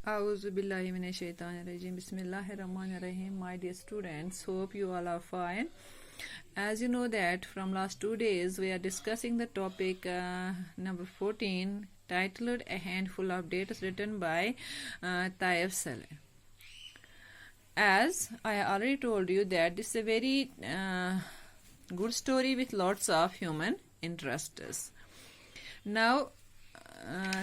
Auzubillahiminashaitanirajim. Bismillahirrahmanirrahim. My dear students, hope you all are fine. As you know that from last 2 days we are discussing the topic number 14 titled A Handful of Dates written by Tayyib Saleh. As I already told you that this is a very good story with lots of human interests. Now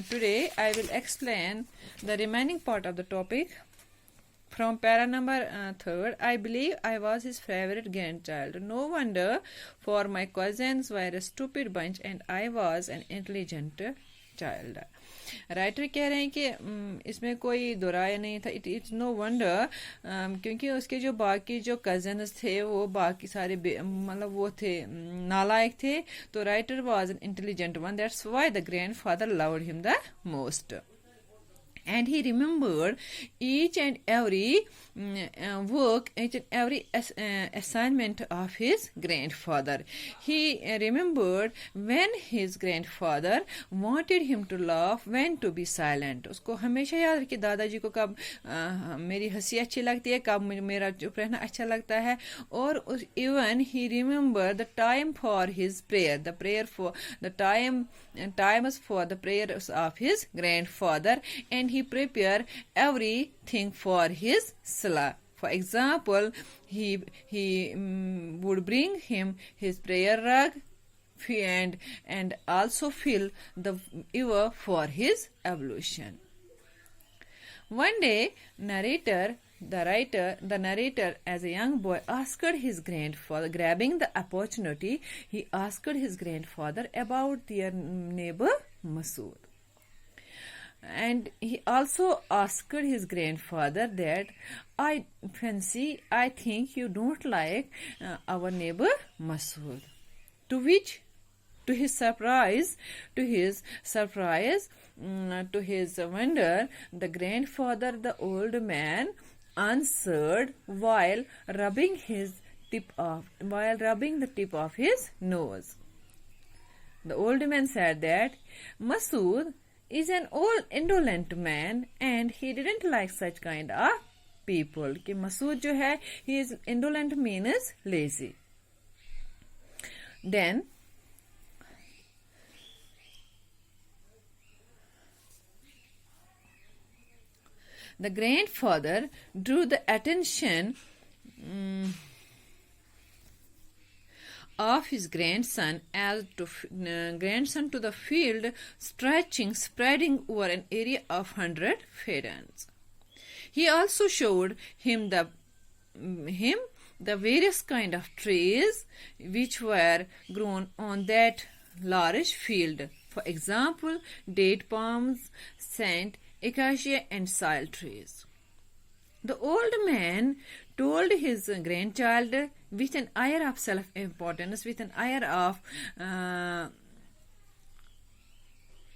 today I will explain the remaining part of the topic. From para number 3, I believe I was his favorite grandchild. No wonder, for my cousins were a stupid bunch and I was an intelligent child. Writer कह रहे हैं कि इसमें कोई दोराया नहीं था. It's no wonder, क्योंकि उसके जो बाकी जो कजन्स थे वो बाकी सारे मतलब वो थे नालायक थे. तो writer was an intelligent one. That's why the grandfather loved him the most. And he remembered each and every work, each and every assignment of his grandfather. He remembered when his grandfather wanted him to laugh, when to be silent. उसको हमेशा याद रखिए दादाजी को कब मेरी हंसी अच्छी लगती है, कब मेरा चुप रहना अच्छा लगता है. और even he remembered the time for his prayer, the prayer for the times for the prayers of his grandfather, and he prepared everything for his salah. For example, he would bring him his prayer rug and also fill the ewer for his ablution. One day, the narrator, as a young boy, asked his grandfather, grabbing the opportunity, he asked his grandfather about their neighbor Masood. And he also asked his grandfather that, I think you don't like our neighbor Masood. To his surprise, to his wonder, the grandfather, the old man, answered while rubbing the tip of his nose. The old man said that Masood is an old indolent man and he didn't like such kind of people. कि Masood जो है, he is indolent means lazy. Then the grandfather drew the attention of his grandson to the field spreading over an area of 100 fardans. He also showed him the various kind of trees which were grown on that large field. For example, date palms, sand, acacia and sal trees. The old man told his grandchild with an air of self-importance, with an air of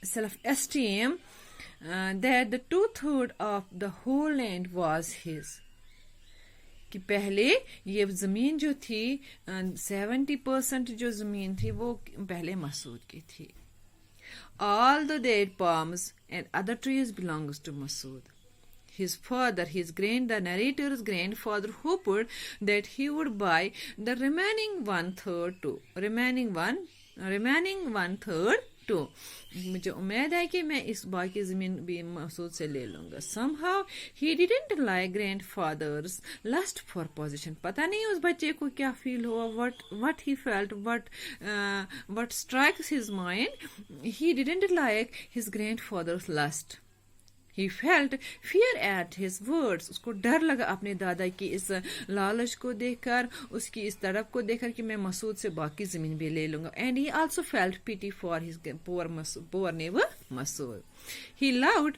self-esteem, that the 2/3 of the whole land was his. कि पहले ये ज़मीन जो थी 70% जो ज़मीन थी वो पहले मसूद की थी. All the date palms and other trees belongs to Masood. The narrator's grandfather hoped that he would buy the remaining one-third too. मुझे उम्मीद है कि मैं इस बाकी ज़मीन भी मसूद से ले लूँगा. Somehow he didn't like grandfather's lust for possession. पता नहीं उस बच्चे को क्या फील हुआ, what he felt, what strikes his mind. He didn't like his grandfather's lust. He felt fear at his words. उसको डर लगा अपने दादा की इस लालच को देखकर, उसकी इस तड़प को देखकर कि मैं मसूद से बाकी ज़मीन भी ले लूँगा. And he also felt pity for his poor neighbor Masood. He loved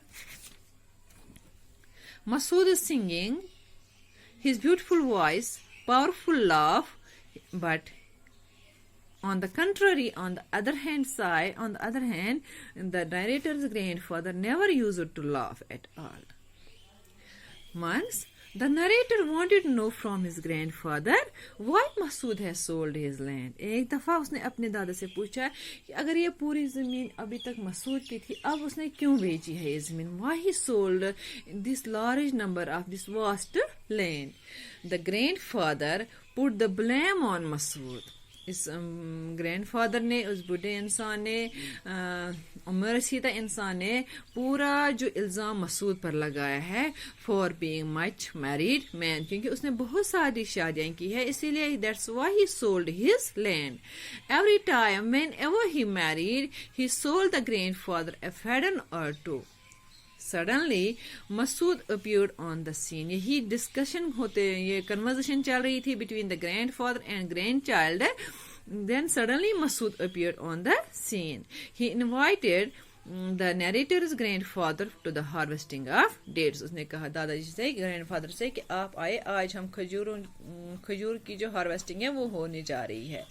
Masood's singing, his beautiful voice, powerful laugh, but on the other hand, the narrator's grandfather never used to laugh at all. Once, The narrator wanted to know from his grandfather why Masood has sold his land. एक दफा उसने अपने दादा से पूछा कि अगर ये पूरी जमीन अभी तक मसूद की थी, अब उसने क्यों बेची है ये जमीन? Why he sold this large number of this vast land? The grandfather put the blame on Masood. इस ग्रैंडफादर ने, उस बूढ़े इंसान ने, उम्र रसीदा इंसान ने पूरा जो इल्ज़ाम मसूद पर लगाया है for being much married man, क्योंकि उसने बहुत सारी शादियां की है, इसीलिए that's why he sold his land. Every time when ever he married he sold the grandfather a faden or two. Suddenly, Masood appeared on the scene. यही discussion होते, ये कन्वर्सेशन चल रही थी between the grandfather and grandchild. Then suddenly Masood appeared on the scene. He invited the narrator's grandfather to the harvesting of dates. उसने कहा दादाजी से, ग्रैंडफादर से, कि आप आए, आज हम खजूर की जो हार्वेस्टिंग है वो होने जा रही है.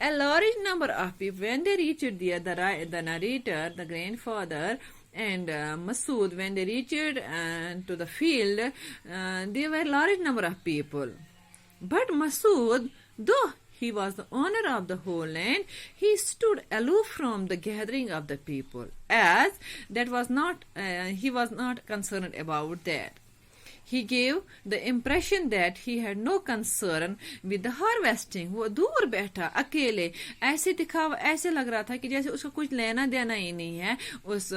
A large number of people, when they reached there, the narrator, the grandfather, and Masood, when they reached to the field, there were a large number of people. But Masood, though he was the owner of the whole land, he stood aloof from the gathering of the people, as that was not, he was not concerned about that. He gave the impression that he had no concern with the harvesting. वो दूर बैठा अकेले, ऐसे दिखावा, ऐसे लग रहा था कि जैसे उसका कुछ लेना देना ही नहीं है उस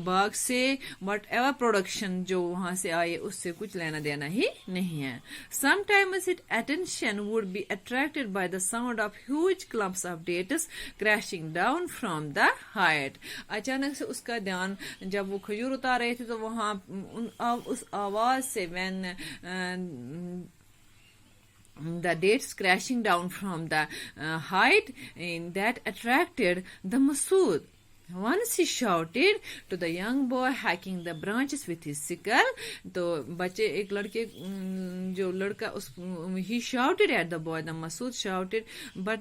बाग से, whatever production जो वहां से आए उससे कुछ लेना देना ही नहीं है. Sometimes its attention would be attracted by the sound of huge clumps of dates crashing down from the height. अचानक से उसका ध्यान, जब वो खजूर उतार रहे थे तो वहां उस आवाज से, when the dates crashing down from the height, that attracted the Masood. Once he shouted to the young boy hacking the branches with his sickle. तो बच्चे, एक लड़के, जो लड़का, उस, he shouted at the boy, the Masood shouted, but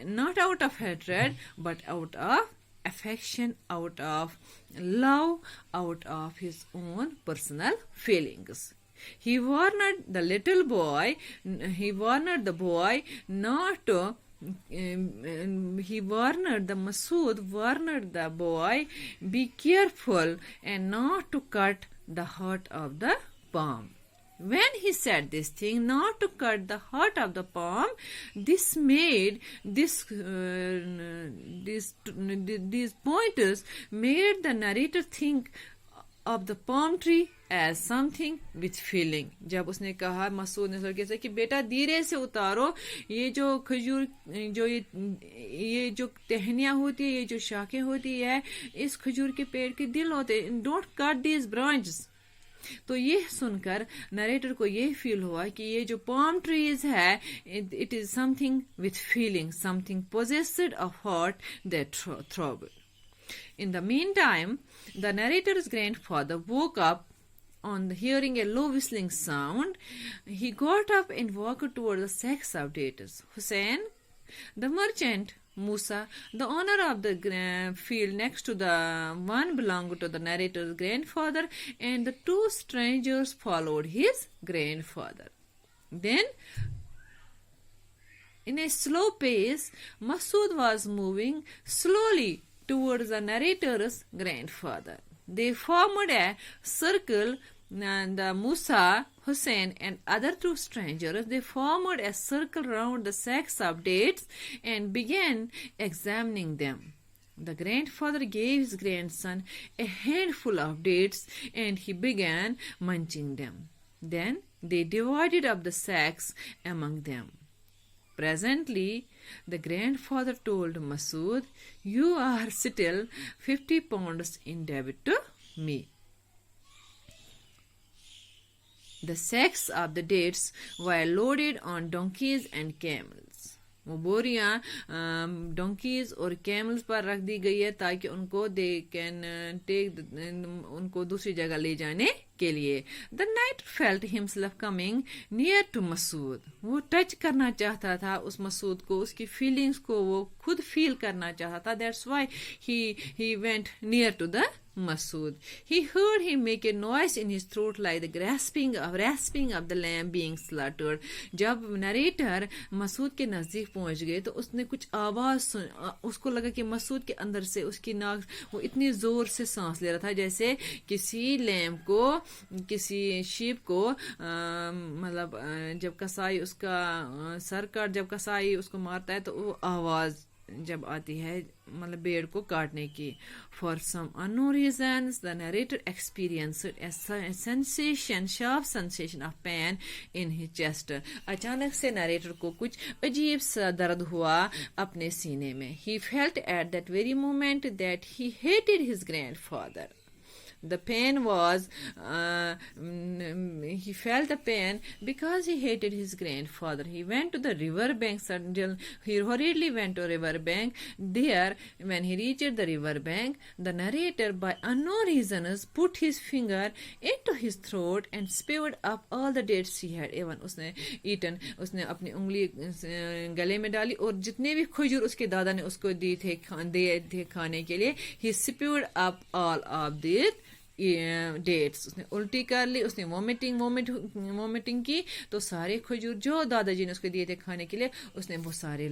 not out of hatred, but out of affection, out of love, out of his own personal feelings. He warned the little boy, he warned the boy not to, he warned the Masood, warned the boy, be careful and not to cut the heart of the palm. When he said this thing, not to cut the heart of the palm, this made these pointers made the narrator think of the palm tree as something with feeling. जब उसने कहा मसूद ने लड़के से कि बेटा धीरे से उतारो, ये जो खजूर, जो ये जो टहनियां होती है, ये जो शाखें होती है, इस खजूर के पेड़ के दिल होते, डोंट कट दीज ब्रांचेस. तो ये सुनकर नरेटर को ये फील हुआ कि ये जो palm trees है, it is something with feeling, something possessed of heart that throb. In the meantime, the narrator's grandfather woke up on hearing a low whistling sound. He got up and walked toward the sacks of dates. Hussein, the merchant, Musa, the owner of the field next to the one belonged to the narrator's grandfather, and the two strangers followed his grandfather. Then, in a slow pace, Masood was moving slowly towards the narrator's grandfather. They formed a circle, and Musa, Hussein, and other two strangers, they formed a circle round the sacks of dates and began examining them. The grandfather gave his grandson a handful of dates and he began munching them. Then they divided up the sacks among them. Presently, the grandfather told Masood, "You are still 50 pounds in debt to me." The sacks of the dates were loaded on donkeys and camels. वो बोरियां donkey's और camels पर रख दी गई है ताकि उनको they can take उनको दूसरी जगह ले जाने के लिए. The knight felt himself coming near to Masood. वो टच करना चाहता था उस मसूद को, उसकी फीलिंग्स को वो खुद फील करना चाहता था. That's why he went near to the Masood. He heard him make a noise in his throat like the rasping of the lamb being slaughtered. जब नरेटर मसूद के नज़दीक पहुंच गए तो उसने कुछ आवाज़ सुन, उसको लगा कि मसूद के अंदर से उसकी नाक वो इतनी ज़ोर से सांस ले रहा था जैसे किसी लैम्ब को, किसी शीप को मतलब जब कसाई उसका सर काट, जब कसाई उसको मारता है तो वो आवाज़ जब आती है मतलब भेड़ को काटने की. For some unknown reasons, the narrator experienced a sensation, sharp sensation of pain in his chest. अचानक से नरेटर को कुछ अजीब सा दर्द हुआ अपने सीने में. He felt at that very moment that he hated his grandfather. The pain was, he felt the pain because he hated his grandfather. He went to the river bank. He hurriedly went to river bank. There, when he reached the river bank, the narrator, by unknown reasons, put his finger into his throat and spewed up all the dates he had even. उसने eaten, उसने अपनी उंगली गले में डाली और जितने भी खजूर उसके दादा ने उसको दिए थे खाने के लिए, he spewed up all of these dates. उसने उल्टी कर ली, उसने वोमिटिंग की तो सारे खजूर जो दादाजी ने उसको दिए थे खाने के लिए उसने वो सारे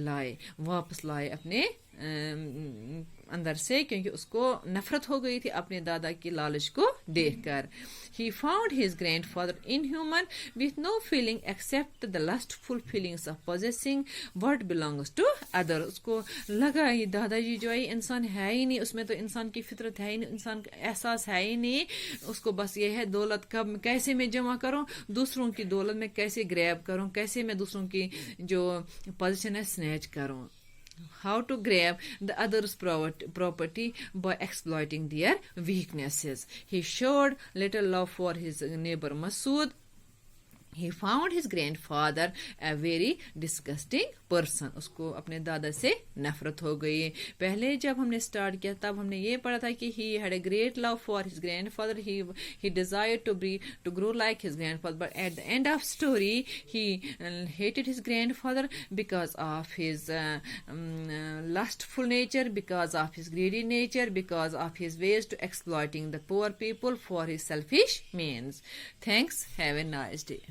वापस लाए अपने अंदर से, क्योंकि उसको नफरत हो गई थी अपने दादा की लालच को देखकर. He found his grandfather inhuman with no feeling except the lustful feelings of possessing what belongs to others. उसको लगा ये दादाजी जो है इंसान है ही नहीं, उसमें तो इंसान की फितरत है ही नहीं, इंसान का एहसास है ही नहीं. उसको बस ये है दौलत कब कैसे मैं जमा करूं, दूसरों की दौलत में कैसे ग्रैब करूं, कैसे मैं दूसरों की जो पोजीशन है स्नैच करूं. How to grab the other's property by exploiting their weaknesses. He showed little love for his neighbor Masood. He found his grandfather a very disgusting person. उसको अपने दादा से नफरत हो गई. पहले जब हमने स्टार्ट किया तब हमने ये पढ़ा था कि he had a great love for his grandfather. He desired to grow like his grandfather. But at the end of story, he hated his grandfather because of his lustful nature, because of his greedy nature, because of his ways to exploiting the poor people for his selfish means. Thanks. Have a nice day.